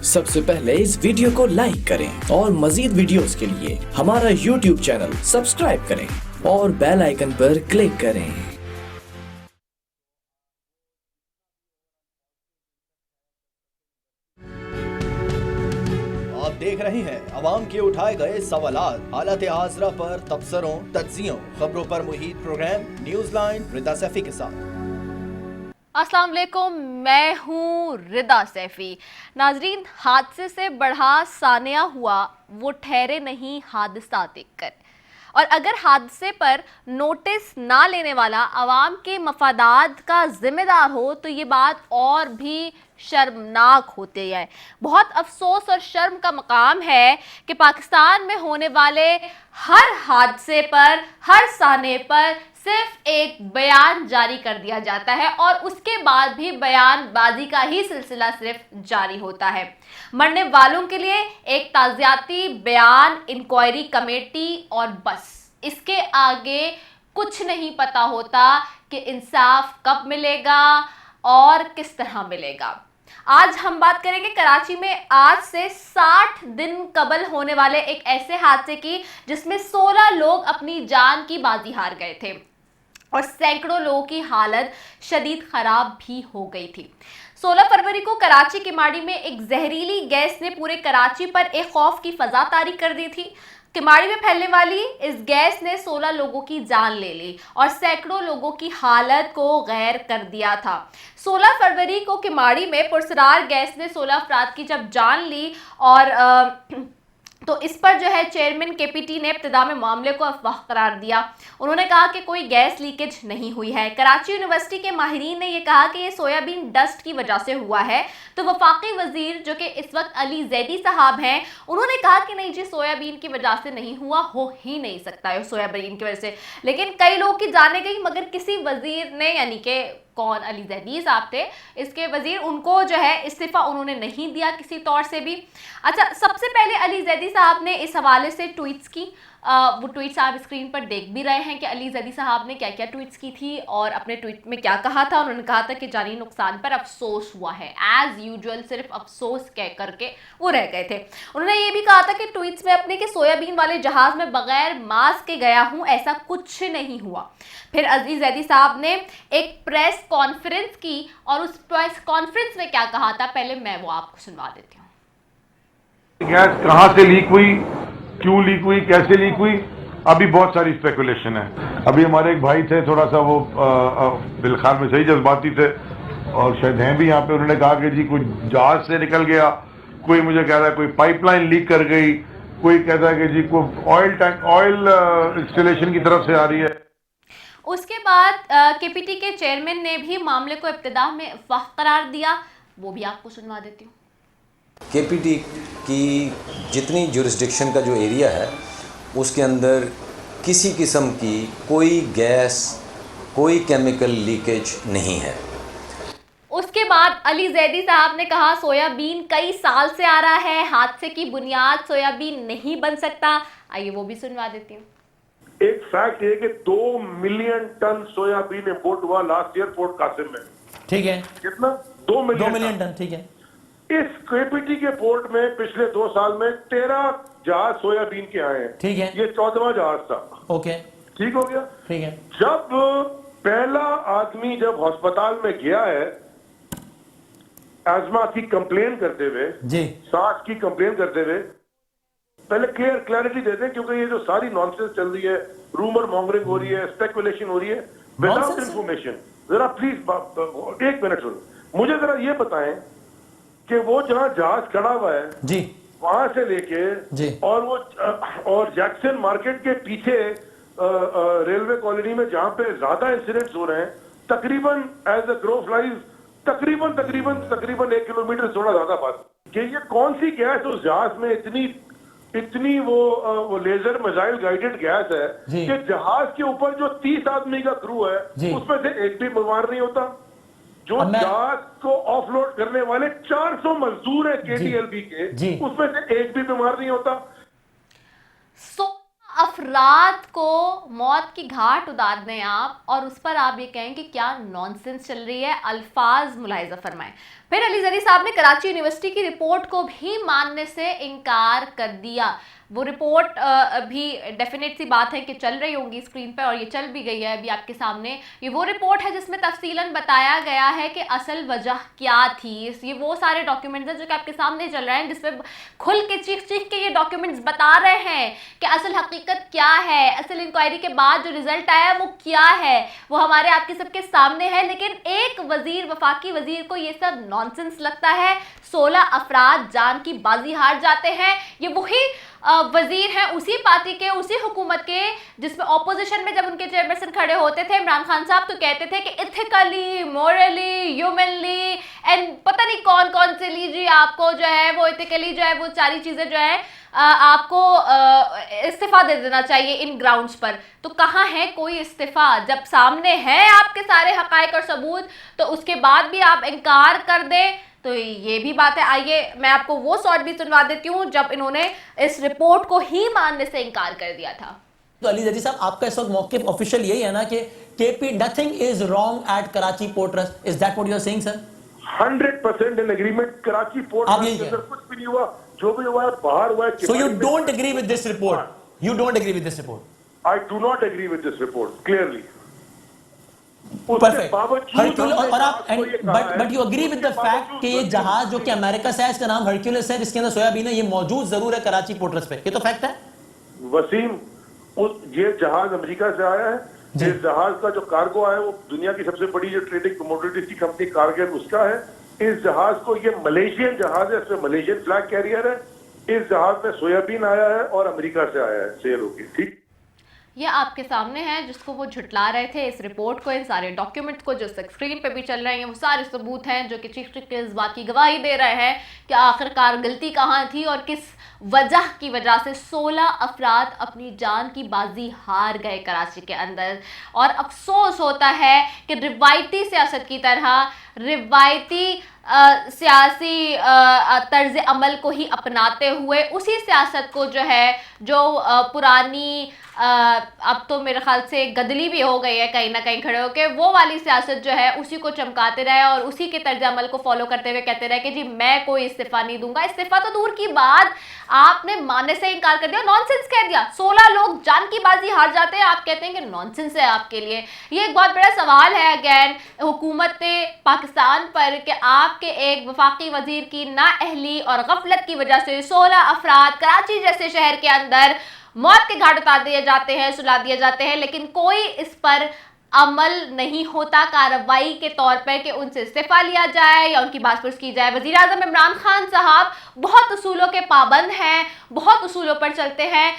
सबसे पहले इस वीडियो को लाइक करें और मजीद वीडियोस के लिए हमारा YouTube चैनल सब्सक्राइब करें और बेल आइकन पर क्लिक करें। आप देख रहे हैं अवाम के उठाए गए सवालात, हालत हाजरा पर तबसरों, तज्जियों, खबरों पर मुहित प्रोग्राम न्यूज लाइन रिदा सैफी के साथ। अस्सलाम वालेकुम, मैं हूँ रिदा सैफी। नाजरीन, हादसे से बढ़ा सानिया हुआ वो ठहरे नहीं हादसा देखकर। और अगर हादसे पर नोटिस ना लेने वाला अवाम के मफादात का जिम्मेदार हो तो ये बात और भी शर्मनाक होती है। बहुत अफसोस और शर्म का मकाम है कि पाकिस्तान में होने वाले हर हादसे पर, हर साने पर सिर्फ एक बयान जारी कर दिया जाता है और उसके बाद भी बयानबाजी का ही सिलसिला सिर्फ जारी होता है। मरने वालों के लिए एक ताज़ियाती बयान, इंक्वायरी कमेटी और बस, इसके आगे कुछ नहीं पता होता कि इंसाफ कब मिलेगा और किस तरह मिलेगा। आज हम बात करेंगे कराची में आज से 60 दिन कबल होने वाले एक ऐसे हादसे की जिसमें 16 लोग अपनी जान की बाजी हार गए थे और सैकड़ों लोगों की हालत शदीद खराब भी हो गई थी। 16 फरवरी को कराची किमाड़ी में एक जहरीली गैस ने पूरे कराची पर एक खौफ की फजा तारी कर दी थी। किमाड़ी में फैलने वाली इस गैस ने 16 लोगों की जान ले ली और सैकड़ों लोगों की हालत को गैर कर दिया था। 16 फरवरी को किमाड़ी में पुरसरार गैस ने 16 अफराद की जब जान ली और तो इस पर जो है चेयरमैन केपीटी ने इब्तिदा में मामले को अफवाह करार दिया। उन्होंने कहा कि कोई गैस लीकेज नहीं हुई है। कराची यूनिवर्सिटी के माहिरीन ने यह कहा कि ये सोयाबीन डस्ट की वजह से हुआ है। तो वफाकी वजीर जो कि इस वक्त अली जैदी साहब हैं, उन्होंने कहा कि नहीं जी, सोयाबीन की वजह से नहीं हुआ, हो ही नहीं सकता है सोयाबीन की वजह से। लेकिन कई लोग की जाने गई मगर किसी वजीर ने, यानी कि कौन, अली जैदी साहब थे इसके वजीर, उनको जो है इस्तीफा उन्होंने नहीं दिया किसी तौर से भी। अच्छा, सबसे पहले अली जैदी साहब ने इस हवाले से ट्वीट्स की। वो ट्वीट्स आप स्क्रीन पर देख भी रहे हैं कि अली जैदी साहब ने क्या क्या ट्वीट्स की थी और अपने ट्वीट में क्या कहा था। उन्होंने कहा था कि जानी नुकसान पर अफसोस हुआ है, एज यूजुअल सिर्फ अफसोस कह करके वो रह गए थे। उन्होंने ये भी कहा था कि ट्वीट्स में अपने कि सोयाबीन वाले जहाज में बगैर मास्क के गया हूँ, ऐसा कुछ नहीं हुआ। फिर अली जैदी साहब ने एक प्रेस कॉन्फ्रेंस की और उस प्रेस कॉन्फ्रेंस में क्या कहा था, पहले मैं वो आपको सुनवा देती हूँ। गैस कहां से लीक हुई, क्यों लीक हुई, कैसे लीक हुई, अभी बहुत सारी स्पेकुलेशन है। अभी हमारे एक भाई थे, थोड़ा सा वो बिलखार में सही जज्बाती थे और शायद हैं भी यहाँ पे। उन्होंने कहा कि जी कोई जहाज से निकल गया, कोई मुझे कह रहा है कोई पाइपलाइन लीक कर गई, कोई कहता है कि जी कोई ऑयल इंस्टॉलेशन की तरफ से आ रही है। उसके बाद केपीटी के चेयरमैन ने भी मामले को इब्तिदा में अफवाह करार दिया, वो भी आपको सुनवा देती हूँ। केपीटी की जितनी जुरिस्डिक्शन का जो एरिया है उसके अंदर किसी किस्म की कोई गैस, कोई केमिकल लीकेज नहीं है। उसके बाद अली जैदी साहब ने कहा सोयाबीन कई साल से आ रहा है, हादसे की बुनियाद सोयाबीन नहीं बन सकता। आइए वो भी सुनवा देती हूँ। एक फैक्ट ये कि 2 मिलियन टन सोयाबीन इंपोर्ट हुआ लास्ट ईयर पोर्ट कासिम में। ठीक है, कितना? 2 मिलियन टन। ठीक है, इस केपीटी के पोर्ट में पिछले 2 साल में 13 जहाज सोयाबीन के आए हैं। ठीक है, ये 14वां जहाज था। ओके, ठीक हो गया। ठीक है। जब पहला आदमी जब अस्पताल में गया है एजमा की कंप्लेन करते हुए, जी, सांस की कंप्लेन करते हुए, पहले क्लैरिटी देते हैं क्योंकि ये जो सारी नॉनसेंस चल रही है, रूमर मॉन्गरिंग हो रही है, स्पेकुलेशन हो रही है विदाउट इंफॉर्मेशन। जरा प्लीज एक मिनट सुनो, मुझे जरा ये बताएं कि वो जहां जहाज खड़ा हुआ है जी, वहां से लेके जी, और जैक्सन मार्केट के पीछे रेलवे कॉलोनी में जहां पे ज्यादा इंसिडेंट्स हो रहे हैं, तकरीबन एज अ क्रो फ्लाइज तकरीबन 1 किलोमीटर थोड़ा ज्यादा बात कि ये कौन सी गैस उस जहाज में इतनी वो लेजर मिसाइल गाइडेड गैस है कि जहाज के ऊपर जो 30 आदमी का क्रू है उसमें से एक भी बीमार नहीं होता। जो जहाज को ऑफलोड करने वाले 400 मजदूर है केटीएलबी के, उसमें से एक भी बीमार नहीं होता। अफराद को मौत की घाट उतार दें आप, और उस पर आप ये कहें कि क्या नॉनसेंस चल रही है। अल्फाज मुलाहिजा फरमाएं। फिर अली जरी साहब ने कराची यूनिवर्सिटी की रिपोर्ट को भी मानने से इनकार कर दिया। वो रिपोर्ट भी डेफिनेट सी बात है कि चल रही होंगी स्क्रीन पर, और ये चल भी गई है अभी आपके सामने। ये वो रिपोर्ट है जिसमें तफसीलन बताया गया है कि असल वजह क्या थी। ये वो सारे डॉक्यूमेंट्स हैं जो कि आपके सामने चल रहे हैं, जिसमें खुल के चीख के ये डॉक्यूमेंट्स बता रहे हैं कि असल हकीकत क्या है, असल इंक्वायरी के बाद जो रिजल्ट आया वो क्या है, वो हमारे आपके सबके सामने है। लेकिन एक वजीर, वफाकी वजीर को ये सब नॉनसेंस लगता है। 16 अफराद जान की बाजी हार जाते हैं। ये वही वजीर हैं उसी पार्टी के, उसी हुकूमत के, जिसमें ऑपोजिशन में जब उनके चेयरपर्सन खड़े होते थे इमरान खान साहब, तो कहते थे कि इथिकली, मोरली, ह्यूमनली एंड पता नहीं कौन कौन से लीजिए आपको जो है वो इथिकली जो है वो सारी चीज़ें जो है आपको इस्तीफा दे देना चाहिए इन ग्राउंड्स पर। तो कहाँ है कोई इस्तीफा? जब सामने है आपके सारे हकायक और सबूत, तो उसके बाद भी आप इनकार कर दें, तो ये भी बात है। आइए मैं आपको वो शॉट भी सुनवा देती हूँ जब इन्होंने इस रिपोर्ट को ही मानने से इनकार कर दिया था। तो अली जरी साहब, आपका इस वक्त मौक़िफ़ ऑफिशियल यही है ना कि KP nothing is wrong at Karachi port trust, is that what you are saying sir? 100% in agreement. Karachi port आप यही ट्रस्ट के अंदर कुछ भी नहीं हुआ, जो भी हुआ है बाहर हुआ है। So you don't agree with this report? You don't agree with this report? I do not agree with this report clearly. Perfect. और आप but you agree with the fact कि ये जहाज जो कि अमेरिका से है, इसका नाम हरक्यूलिस है, जिसके अंदर सोयाबीन है, ये मौजूद जरूर है कराची पोर्ट ट्रस्ट पे, ये तो फैक्ट है वसीम। ये जहाज अमेरिका से आया है। ये जहाज का जो कार्गो आया है वो दुनिया की सबसे बड़ी जो ट्रेडिंग कमोडिटीज की कंपनी कारगिल उसका है। इस जहाज को, ये मलेशियन जहाज है, इसमें मलेशियन फ्लैग कैरियर है। इस जहाज में सोयाबीन आया है और अमेरिका से आया है सेल होगी। ठीक, ये आपके सामने है जिसको वो झुटला रहे थे, इस रिपोर्ट को, इन सारे डॉक्यूमेंट्स को जो स्क्रीन पे भी चल रहे हैं, वो सारे सबूत हैं जो कि चीफ के इस बात की गवाही दे रहे हैं कि आखिरकार गलती कहाँ थी और किस वजह की वजह से 16 अफराद अपनी जान की बाजी हार गए कराची के अंदर। और अफसोस होता है कि रिवायती सियासत की तरह रिवायती सियासी तर्ज अमल को ही अपनाते हुए उसी सियासत को जो है जो पुरानी अब तो मेरे ख्याल से गदली भी हो गई है कहीं ना कहीं खड़े होकर, वो वाली सियासत जो है उसी को चमकाते रहे और उसी के तर्ज अमल को फॉलो करते हुए कहते रहे कि जी मैं कोई इस्तीफा नहीं दूंगा। इस्तीफा तो दूर की बात, आपने मानने से इनकार कर दिया, नॉनसेंस कह दिया। 16 लोग जान की बाजी हार जाते हैं, आप कहते हैं कि नॉनसेंस है आपके लिए। ये एक बहुत बड़ा सवाल है अगैन हुकूमत पाकिस्तान पर कि आपके एक वफाकी वजीर की नाअहली और गफलत की वजह से 16 अफराद कराची जैसे शहर के अंदर मौत के घाट उतार दिए जाते हैं, सुला दिए जाते हैं, लेकिन कोई इस पर अमल नहीं होता कार्रवाई के तौर पर कि उनसे इस्तीफा लिया जाए या उनकी बातपुरस की जाए। वज़ीर आज़म इमरान खान साहब बहुत उसूलों के पाबंद हैं, बहुत उसूलों पर चलते हैं,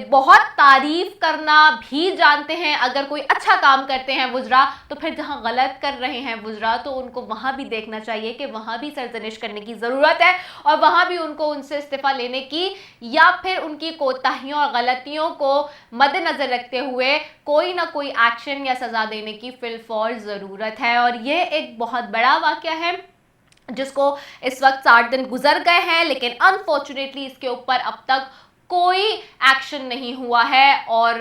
बहुत तारीफ करना भी जानते हैं। अगर कोई अच्छा काम करते हैं वुज़रा, तो फिर जहां गलत कर रहे हैं वुज़रा तो उनको वहां भी देखना चाहिए कि वहां भी सरजनिश करने की ज़रूरत है और वहां भी उनको उनसे इस्तीफा लेने की या फिर उनकी कोताहियों और गलतियों को मद्देनज़र रखते हुए कोई ना कोई एक्शन या सज़ा देने की फिलफौर ज़रूरत है। और ये एक बहुत बड़ा वाक़या है जिसको इस वक्त 60 दिन गुजर गए हैं, लेकिन अनफॉर्चुनेटली इसके ऊपर अब तक कोई एक्शन नहीं हुआ है और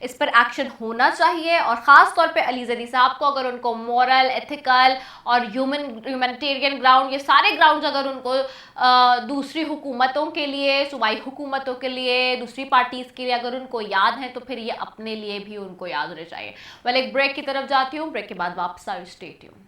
इस पर एक्शन होना चाहिए। और ख़ास तौर पे अली ज़री साहब को, अगर उनको मॉरल, एथिकल और ह्यूमैनिटेरियन ग्राउंड, ये सारे ग्राउंड्स अगर उनको दूसरी हुकूमतों के लिए, सूबाई हुकूमतों के लिए, दूसरी पार्टीज़ के लिए अगर उनको याद है तो फिर ये अपने लिए भी उनको याद होने चाहिए। वेल, एक ब्रेक की तरफ जाती हूँ, ब्रेक के बाद वापस आई, स्टे ट्यून्ड।